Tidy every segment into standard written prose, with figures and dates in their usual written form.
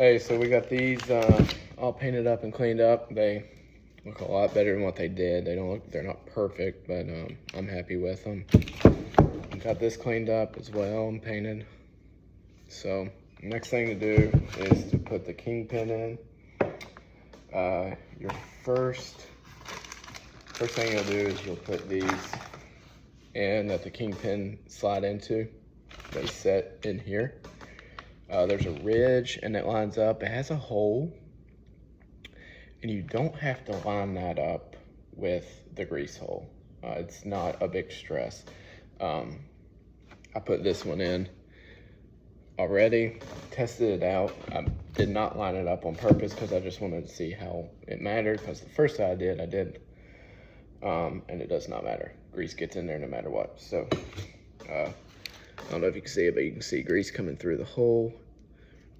Hey, so we got these all painted up and cleaned up. They look a lot better than what they did. They're not perfect, but I'm happy with them. Got this cleaned up as well and painted. So next thing to do is to put the kingpin in. Your first thing you'll do is you'll put these in that the kingpin slide into. They set in here. There's a ridge and it lines up. It has a hole, and you don't have to line that up with the grease hole. It's not a big stress. I put this one in already, tested it out. I did not line it up on purpose because I just wanted to see how it mattered, because the first time I did, and it does not matter. Grease gets in there no matter what. So I don't know if you can see it, but you can see grease coming through the hole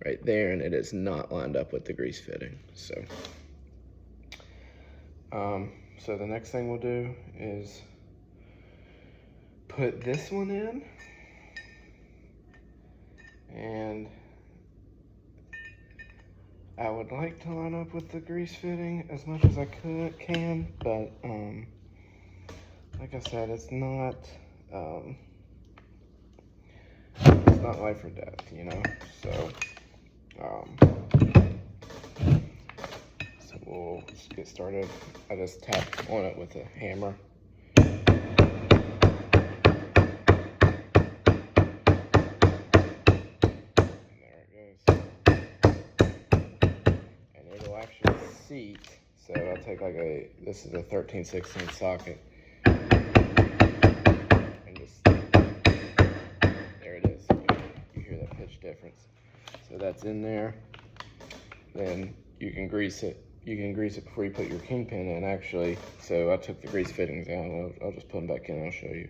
right there, and it is not lined up with the grease fitting. So so the next thing we'll do is put this one in, and I would like to line up with the grease fitting as much as I can, but like I said, it's not life or death, you know. So so we'll just get started. I just tap on it with a hammer. Seat. So I'll take this is a 13/16 socket, and just, there it is. You hear that pitch difference. So that's in there. Then you can grease it. You can grease it before you put your kingpin in, actually. So I took the grease fittings out. I'll just put them back in and I'll show you.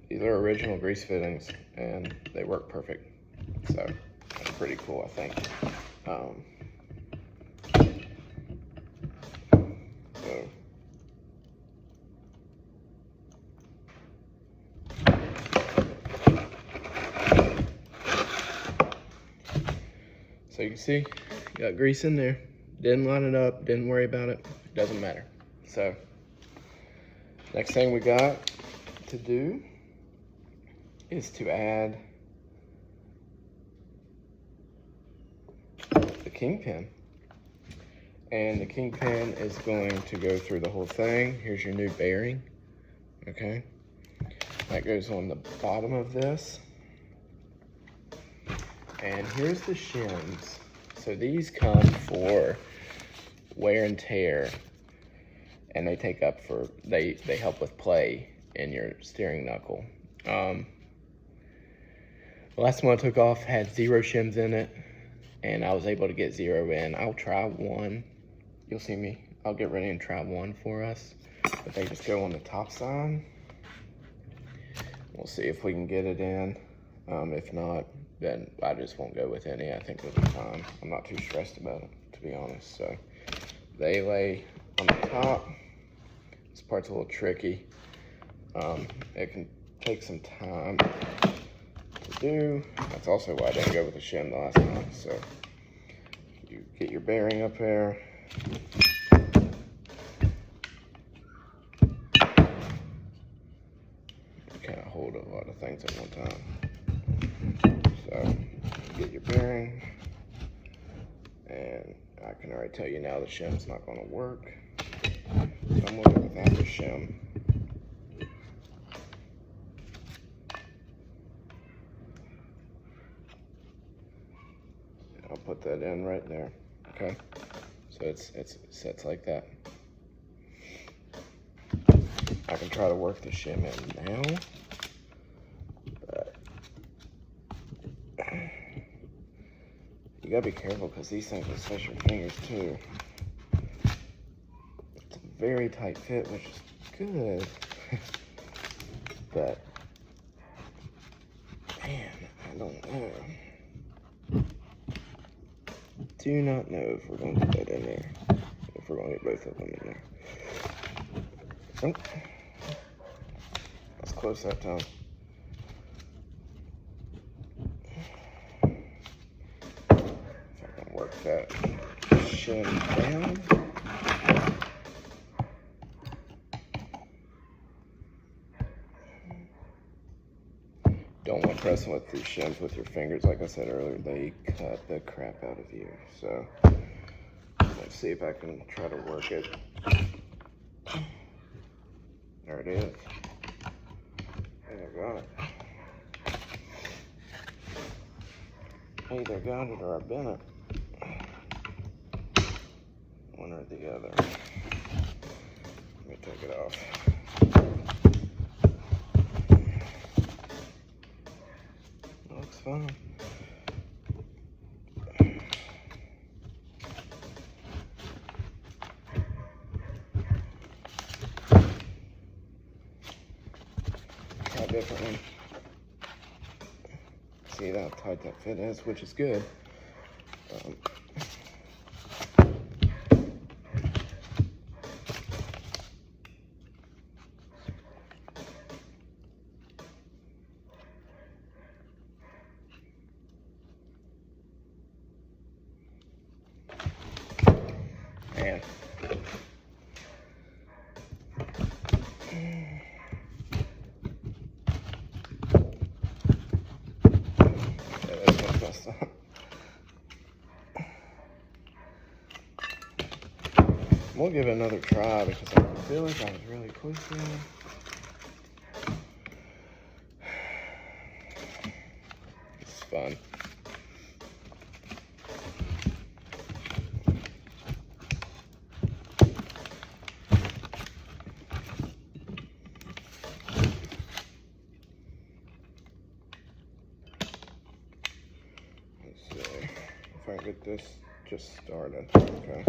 These are original grease fittings, and they work perfect. So that's pretty cool, I think. So you can see, got grease in there. Didn't line it up, didn't worry about it. Doesn't matter. So next thing we got to do is to add the kingpin. And the kingpin is going to go through the whole thing. Here's your new bearing, okay? That goes on the bottom of this. And here's the shims. So these come for wear and tear, and they they help with play in your steering knuckle. The last one I took off had 0 shims in it, and I was able to get 0 in. I'll try one. You'll see me. I'll get ready and try one for us. But they just go on the top side. We'll see if we can get it in. If not, then I just won't go with any. I think it'll be fine. I'm not too stressed about it, to be honest. So they lay on the top. This part's a little tricky. It can take some time to do. That's also why I didn't go with the shim the last time. So you get your bearing up there. You can't hold a lot of things at one time. So get your bearing, and I can already tell you now the shim's not going to work. So I'm going to go without the shim. I'll put that in right there, okay? So it sets like that. I can try to work the shim in now, but you gotta be careful because these things will stretch your fingers too. It's a very tight fit, which is good, but man, I don't know. Do not know if we're going to put that in there, if we're going to get both of them in there. Nope. That's close that time. If I can work that shim down. Don't want pressing with these shims with your fingers. Like I said earlier, they cut the crap out of you. So let's see if I can try to work it. There it is. Either got it. Either got it or I bent it. One or the other. Let me take it off. Looks fine. Try a different one. See how tight that fit is, which is good. Man. We'll give it another try because I feel like I was really close there. It's fun. Let's see if I can get this just started. Okay.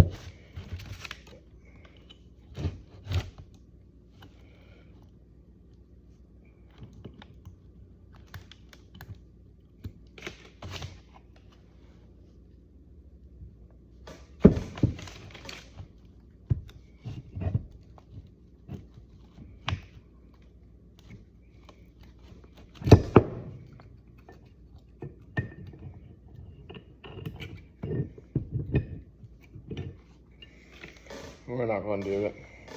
We're not going to do it.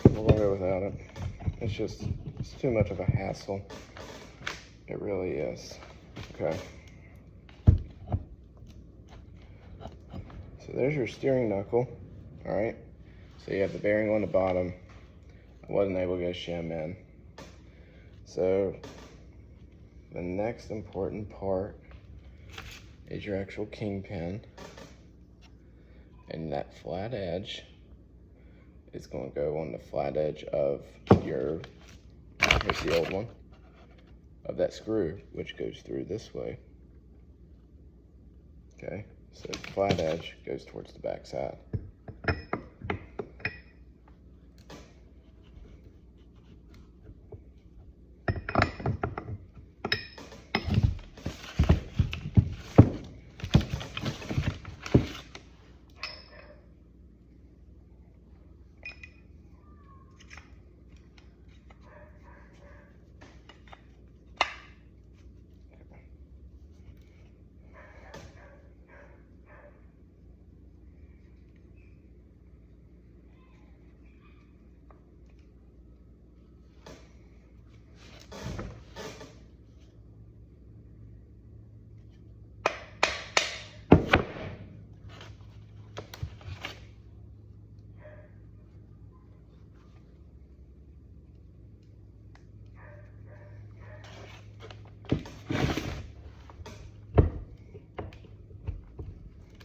We're going to go without it. It's too much of a hassle. It really is. Okay. So there's your steering knuckle. All right. So you have the bearing on the bottom. I wasn't able to get a shim in. So the next important part is your actual kingpin. And that flat edge is going to go on the flat edge of your, here's the old one, of that screw, which goes through this way. Okay, so the flat edge goes towards the back side.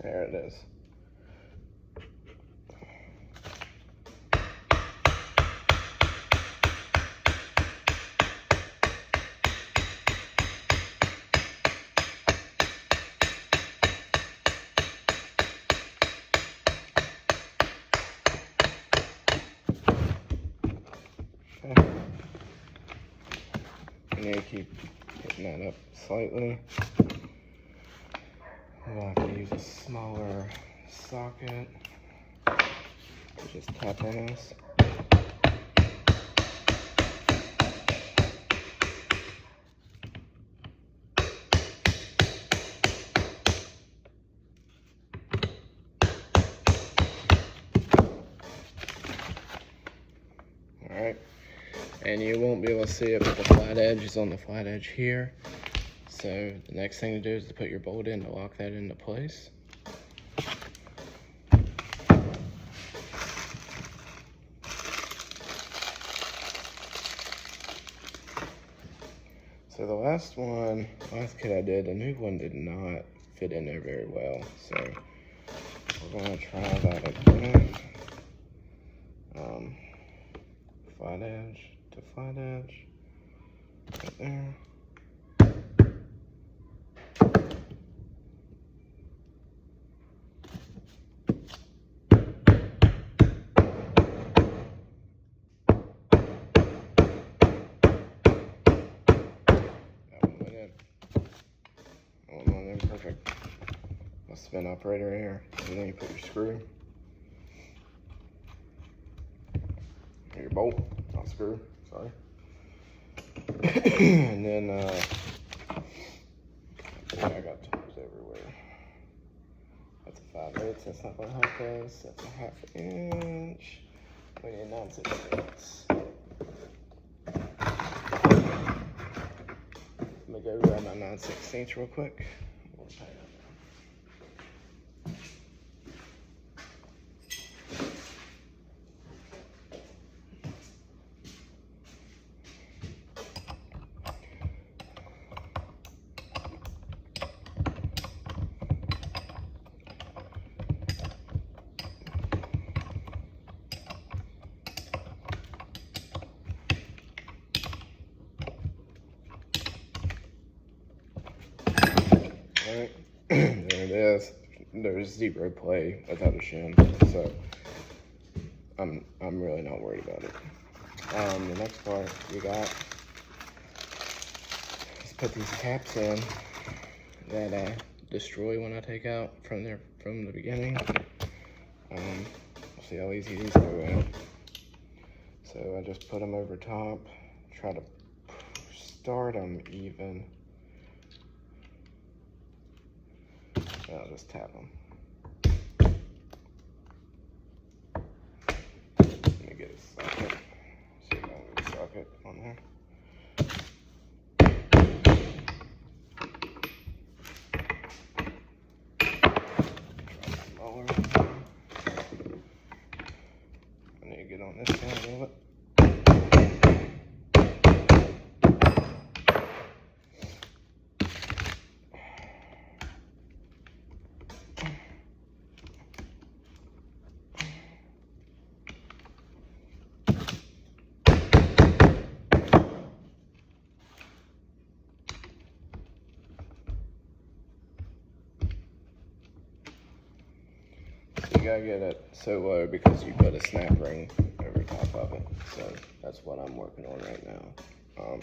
There it is. Okay. I need to keep getting that up slightly. We'll have to use a smaller socket to just tap on this. And you won't be able to see it, but the flat edge is on the flat edge here. So the next thing to do is to put your bolt in to lock that into place. So the last kit I did, the new one did not fit in there very well. So we're gonna try that again. Flat edge to flat edge, right there. Perfect. A spin operator here, and then you put your screw, or your bolt, not screw, sorry. And then I got tools everywhere. That's a 5/8, that's not gonna help us. That's a 1/2 inch. We need 9/16. Let me go grab my 9/16 real quick. Alright, there it is. There's zero play without a shim, so I'm really not worried about it. The next part we got is put these caps in that I destroy when I take out from the beginning. See how easy these go in. So I just put them over top, try to start them even. I'll just tap them. Let me get a socket. See if I can get a socket on there. Smaller. I need to get on this side a little bit. You gotta get it so low because you put a snap ring over top of it. So that's what I'm working on right now. I'm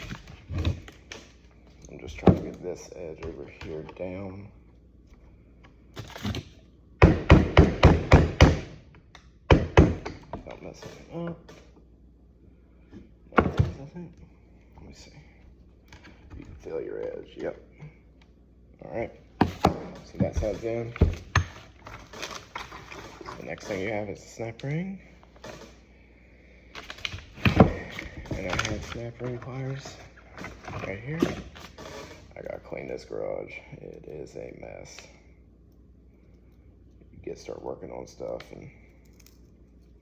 just trying to get this edge over here down. Not messing it up. There it is, I think. Let me see. You can feel your edge. Yep. Alright. So that side's in. The next thing you have is a snap ring. And I have snap ring pliers right here. I gotta clean this garage. It is a mess. You start working on stuff and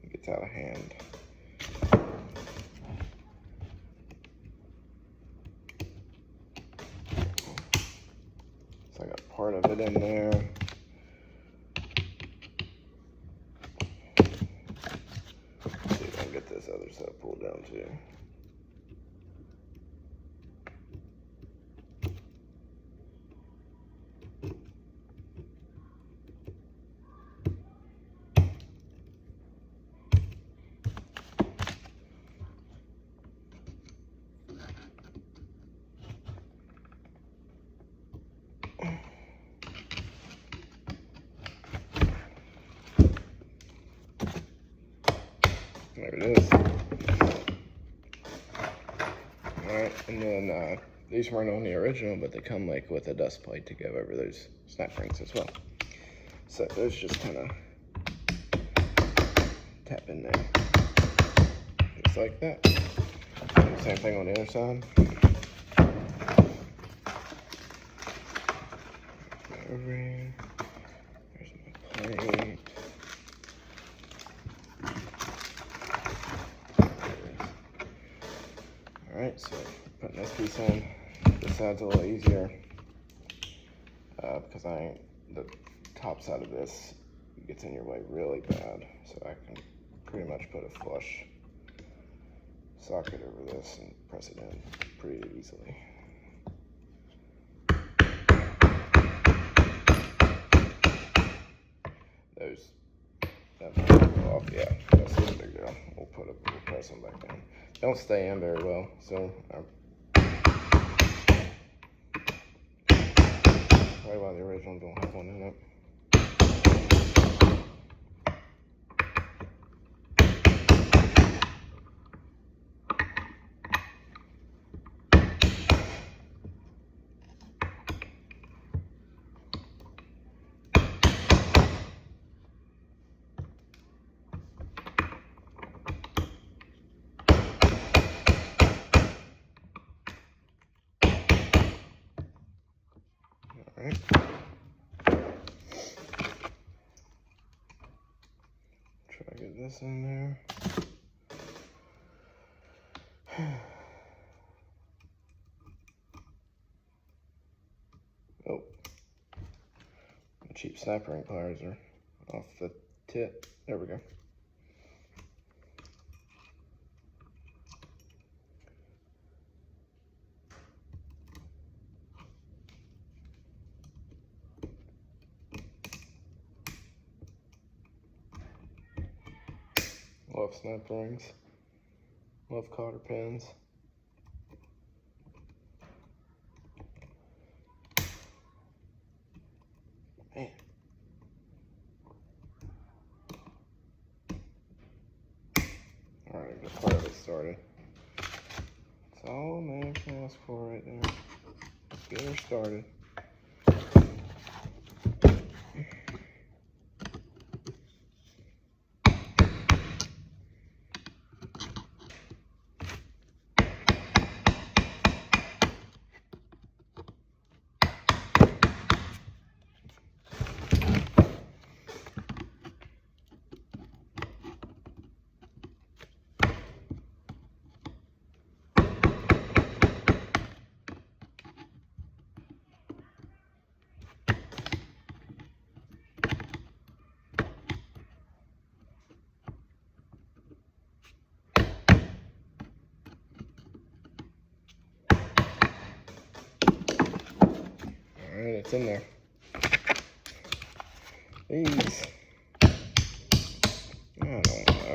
it gets out of hand. So I got part of it in there. Get this other side pulled down too. There it is. Alright, and then these weren't on the original, but they come like with a dust plate to go over those snap rings as well. So those just kind of tap in there, just like that. And Same thing on the other side. Over here. There's my plate. Alright, so putting this piece in. This side's a little easier because the top side of this gets in your way really bad. So I can pretty much put a flush socket over this and press it in pretty easily. That might go off. Yeah, that's no big deal. We'll press them back in. They don't stay in very well, so probably why the original don't have one in it. Alright. Try to get this in there. Oh. My cheap sniper ring pliers are off the tip. There we go. Love sniper rings. Love cotter pins. Man. Alright, just part of it started. That's all a man can ask for right there. Let's get her started. Alright, it's in there. These, I don't know,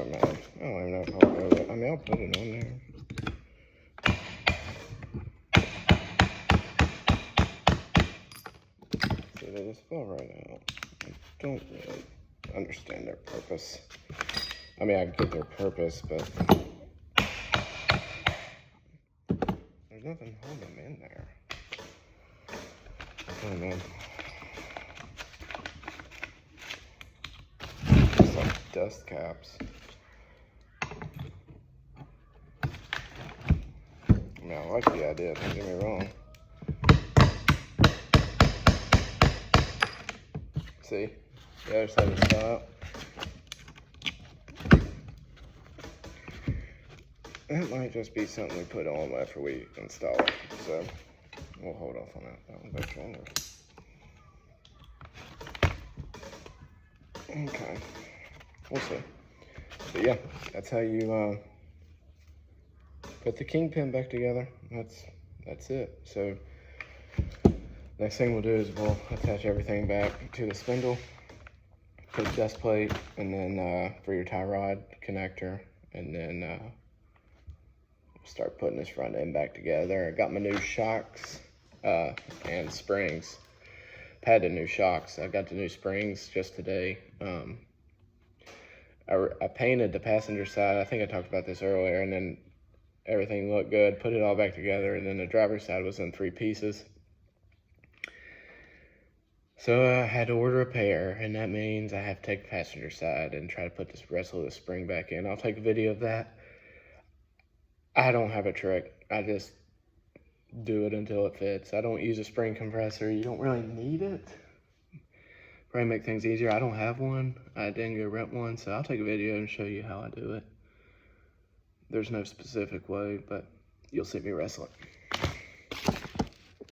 man. I don't even know if I'll go with it. I mean, I'll put it on there. See, they just fell right out. I don't really understand their purpose. I mean, I get their purpose, but there's nothing holding them in there. Oh man. It's like dust caps. I mean, I like the idea, don't get me wrong. See? The other side is out. That might just be something we put on after we install it, so we'll hold off on that. That one's extra longer. Okay, we'll see. But yeah, that's how you put the kingpin back together. That's it. So next thing we'll do is we'll attach everything back to the spindle, put a dust plate, and then for your tie rod connector, and then start putting this front end back together. I got my new shocks and springs. I had the new shocks. I got the new springs just today. I painted the passenger side. I think I talked about this earlier, and then everything looked good. Put it all back together, and then the driver's side was in 3 pieces. So I had to order a pair, and that means I have to take the passenger side and try to put this rest of the spring back in. I'll take a video of that. I don't have a trick. I just do it until it fits. I don't use a spring compressor. You don't really need it. Probably make things easier. I don't have one. I didn't go rent one, so I'll take a video and show you how I do it. There's no specific way, but you'll see me wrestle it.